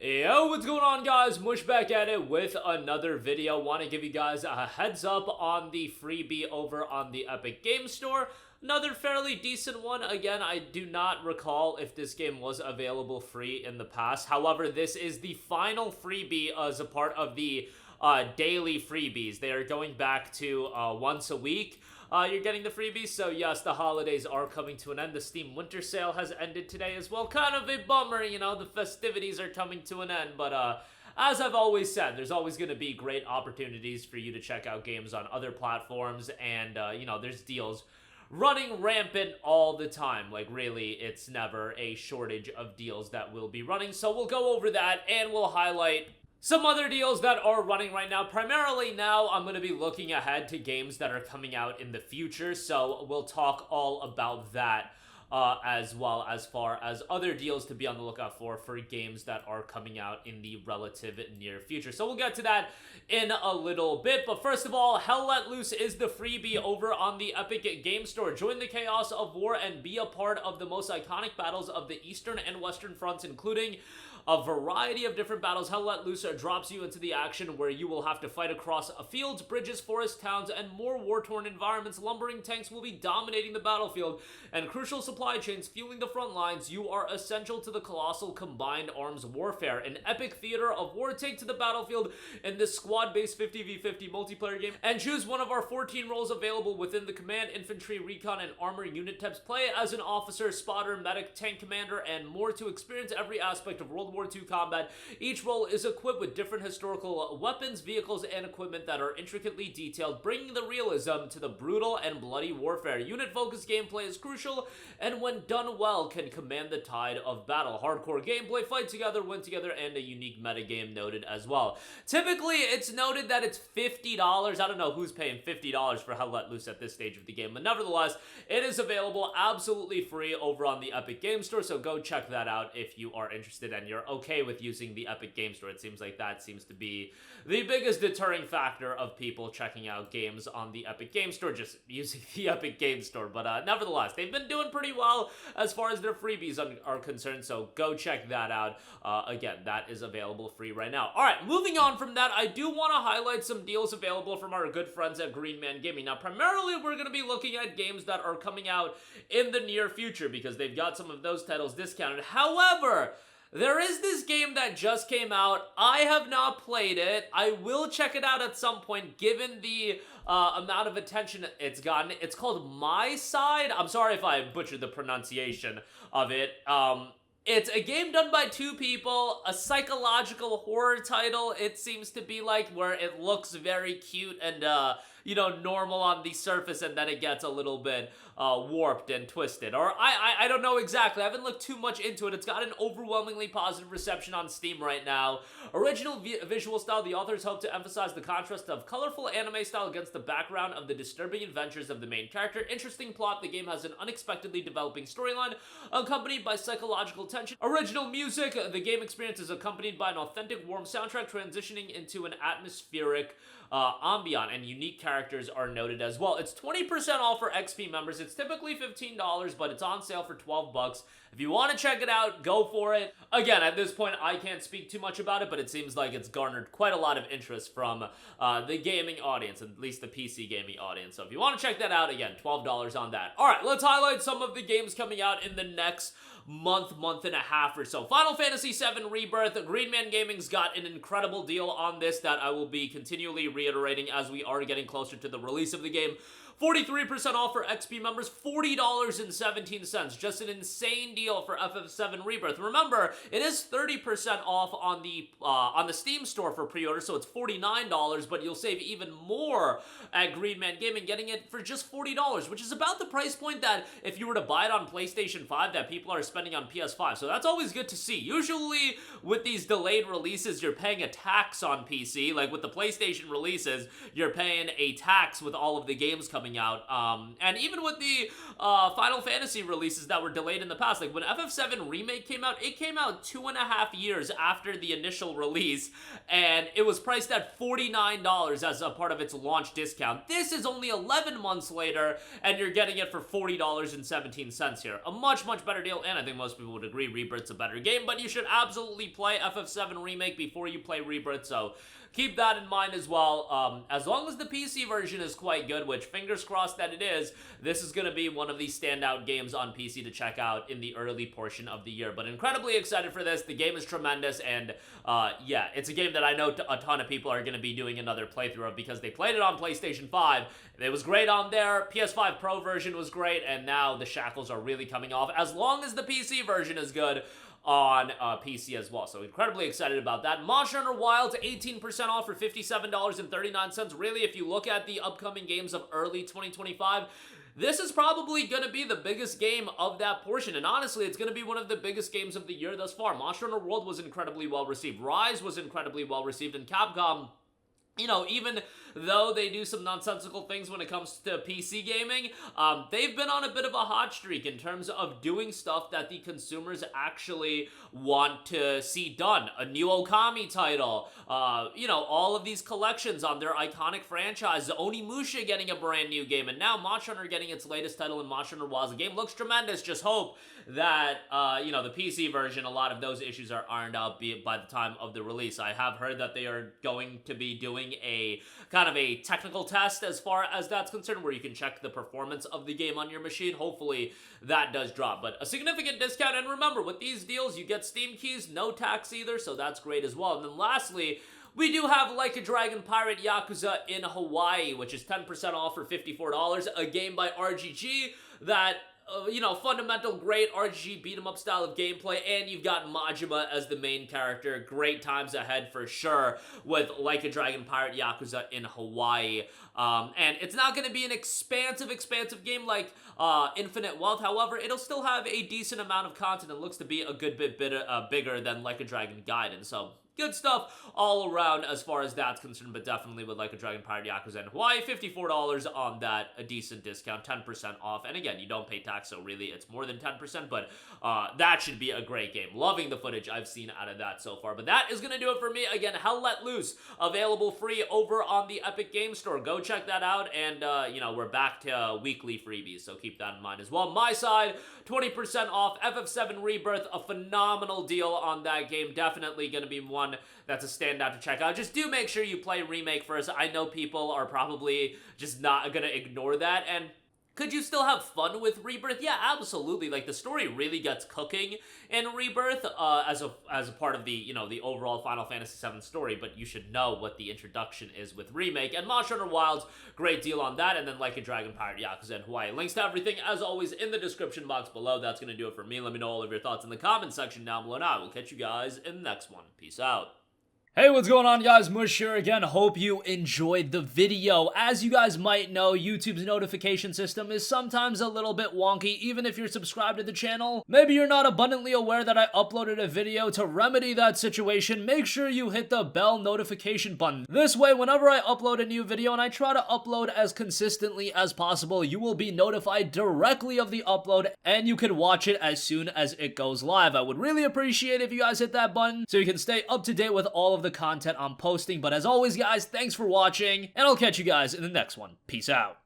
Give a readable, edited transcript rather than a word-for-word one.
Yo, what's going on, guys? Mush back at it with another video. Want to give you guys a heads up on the freebie over on the Epic Game Store. Another fairly decent one. Again, I do not recall if this game was available free in the past. However, this is the final freebie as a part of the daily freebies. They are going back to once a week. You're getting the freebies, so yes, the holidays are coming to an end. The Steam Winter Sale has ended today as well. Kind of a bummer, you know, the festivities are coming to an end, but as I've always said, there's always going to be great opportunities for you to check out games on other platforms, and, you know, there's deals running rampant all the time. Like, really, it's never a shortage of deals that will be running, so we'll go over that, and we'll highlight some other deals that are running right now. Primarily now, I'm going to be looking ahead to games that are coming out in the future, so we'll talk all about that as well as far as other deals to be on the lookout for games that are coming out in the relative near future. So we'll get to that in a little bit, but first of all, Hell Let Loose is the freebie over on the Epic Game Store. Join the chaos of war and be a part of the most iconic battles of the Eastern and Western fronts, including a variety of different battles. Hell Let Loose drops you into the action where you will have to fight across fields, bridges, forests, towns, and more war-torn environments. Lumbering tanks will be dominating the battlefield, and crucial supply chains fueling the front lines. You are essential to the colossal combined arms warfare, an epic theater of war. Take to the battlefield in this squad-based 50v50 multiplayer game, and choose one of our 14 roles available within the command, infantry, recon, and armor unit types. Play as an officer, spotter, medic, tank commander, and more to experience every aspect of World War II combat. Each role is equipped with different historical weapons, vehicles, and equipment that are intricately detailed, bringing the realism to the brutal and bloody warfare. Unit-focused gameplay is crucial, and when done well, can command the tide of battle. Hardcore gameplay, fight together, win together, and a unique metagame noted as well. Typically, it's noted that it's $50. I don't know who's paying $50 for Hell Let Loose at this stage of the game, but nevertheless, it is available absolutely free over on the Epic Game Store, so go check that out if you are interested and you're okay with using the Epic Game Store. It seems like that seems to be the biggest deterring factor of people checking out games on the Epic Game Store, just using the Epic Game Store. But nevertheless, they've been doing pretty well as far as their freebies are concerned, so go check that out. Again, that is available free right now. Alright, moving on from that, I do want to highlight some deals available from our good friends at Green Man Gaming. Now, primarily, we're going to be looking at games that are coming out in the near future, because they've got some of those titles discounted. However, there is this game that just came out. I have not played it. I will check it out at some point, given the amount of attention it's gotten. It's called MiSide. I'm sorry if I butchered the pronunciation of it. It's a game done by two people, a psychological horror title, it seems to be like, where it looks very cute and, you know, normal on the surface, and then it gets a little bit warped and twisted. Or I don't know exactly. I haven't looked too much into it. It's got an overwhelmingly positive reception on Steam right now. Original visual style, the authors hope to emphasize the contrast of colorful anime style against the background of the disturbing adventures of the main character. Interesting plot. The game has an unexpectedly developing storyline accompanied by psychological tension. Original music. The game experience is accompanied by an authentic, warm soundtrack transitioning into an atmospheric ambient, and unique characters are noted as well. It's 20% off for XP members. It's typically $15, but it's on sale for $12. If you want to check it out, go for it. Again, at this point, I can't speak too much about it, but it seems like it's garnered quite a lot of interest from the gaming audience, at least the PC gaming audience. So if you want to check that out, again, $12 on that. All right, let's highlight some of the games coming out in the next month and a half or so. Final Fantasy VII Rebirth. Green Man Gaming's got an incredible deal on this that I will be continually reiterating as we are getting closer to the release of the game. 43% off for XP members, $40.17. Just an insane deal for FF7 Rebirth. Remember, it is 30% off on the Steam store for pre-order, so it's $49, but you'll save even more at Green Man Gaming, getting it for just $40, which is about the price point that if you were to buy it on PlayStation 5 that people are spending on PS5. So that's always good to see. Usually with these delayed releases, you're paying a tax on PC. Like with the PlayStation releases, you're paying a tax with all of the games coming out. And even with the Final Fantasy releases that were delayed in the past, like when FF7 Remake came out, it came out 2.5 years after the initial release, and it was priced at $49 as a part of its launch discount. This is only 11 months later, and you're getting it for $40.17 here. A much, much better deal, and I think most people would agree Rebirth's a better game, but you should absolutely play FF7 Remake before you play Rebirth, so keep that in mind as well. As long as the PC version is quite good, which fingers crossed that it is, this is going to be one of the standout games on PC to check out in the early portion of the year. But incredibly excited for this. The game is tremendous, and yeah, it's a game that I know a ton of people are going to be doing another playthrough of because they played it on PlayStation 5. It was great on there. PS5 Pro version was great, and now the shackles are really coming off, as long as the PC version is good on PC as well. So incredibly excited about that. Monster Hunter Wilds, 18% off for $57.39. Really, if you look at the upcoming games of early 2025, this is probably going to be the biggest game of that portion, and honestly, it's going to be one of the biggest games of the year thus far. Monster Hunter World was incredibly well received. Rise was incredibly well received, and Capcom, you know, even though they do some nonsensical things when it comes to PC gaming, they've been on a bit of a hot streak in terms of doing stuff that the consumers actually want to see done. A new Okami title, you know, all of these collections on their iconic franchises, Onimusha getting a brand new game, and now Monster Hunter getting its latest title in Monster Hunter Wilds. The game looks tremendous. Just hope that, you know, the PC version, a lot of those issues are ironed out by the time of the release. I have heard that they are going to be doing a kind of a technical test as far as that's concerned, where you can check the performance of the game on your machine. Hopefully that does drop, but a significant discount. And remember, with these deals, you get Steam keys, no tax either, so that's great as well. And then lastly, we do have Like a Dragon Pirate Yakuza in Hawaii, which is 10% off for $54, a game by RGG that, you know, fundamental, great RPG beat-em-up style of gameplay, and you've got Majima as the main character. Great times ahead for sure with Like a Dragon Pirate Yakuza in Hawaii. And it's not going to be an expansive game like Infinite Wealth. However, it'll still have a decent amount of content and looks to be a good bit bigger than Like a Dragon Gaiden. So good stuff all around as far as that's concerned, but definitely with Like a Dragon Pirate Yakuza in Hawaii, $54 on that, a decent discount, 10% off. And again, you don't pay tax, so really it's more than 10%, but that should be a great game. Loving the footage I've seen out of that so far. But that is going to do it for me. Again, Hell Let Loose, available free over on the Epic Game Store. Go check that out, and, you know, we're back to weekly freebies, so keep that in mind as well. MiSide, 20% off, FF7 Rebirth, a phenomenal deal on that game. Definitely going to be one that's a standout to check out. Just do make sure you play Remake first. I know people are probably just not gonna ignore that, and could you still have fun with Rebirth? Yeah, absolutely. Like, the story really gets cooking in Rebirth as a part of the, you know, the overall Final Fantasy VII story, but you should know what the introduction is with Remake. And Monster Hunter Wilds, great deal on that, and then Like a Dragon Pirate Yakuza in Hawaii. Links to everything, as always, in the description box below. That's going to do it for me. Let me know all of your thoughts in the comment section down below, and I will catch you guys in the next one. Peace out. Hey, what's going on, guys? Mush here again. Hope you enjoyed the video. As you guys might know, YouTube's notification system is sometimes a little bit wonky, even if you're subscribed to the channel. Maybe you're not abundantly aware that I uploaded a video. To remedy that situation, make sure you hit the bell notification button. This way, whenever I upload a new video, and I try to upload as consistently as possible, you will be notified directly of the upload, and you can watch it as soon as it goes live. I would really appreciate if you guys hit that button so you can stay up to date with all of the content I'm posting. But as always, guys, thanks for watching, and I'll catch you guys in the next one. Peace out.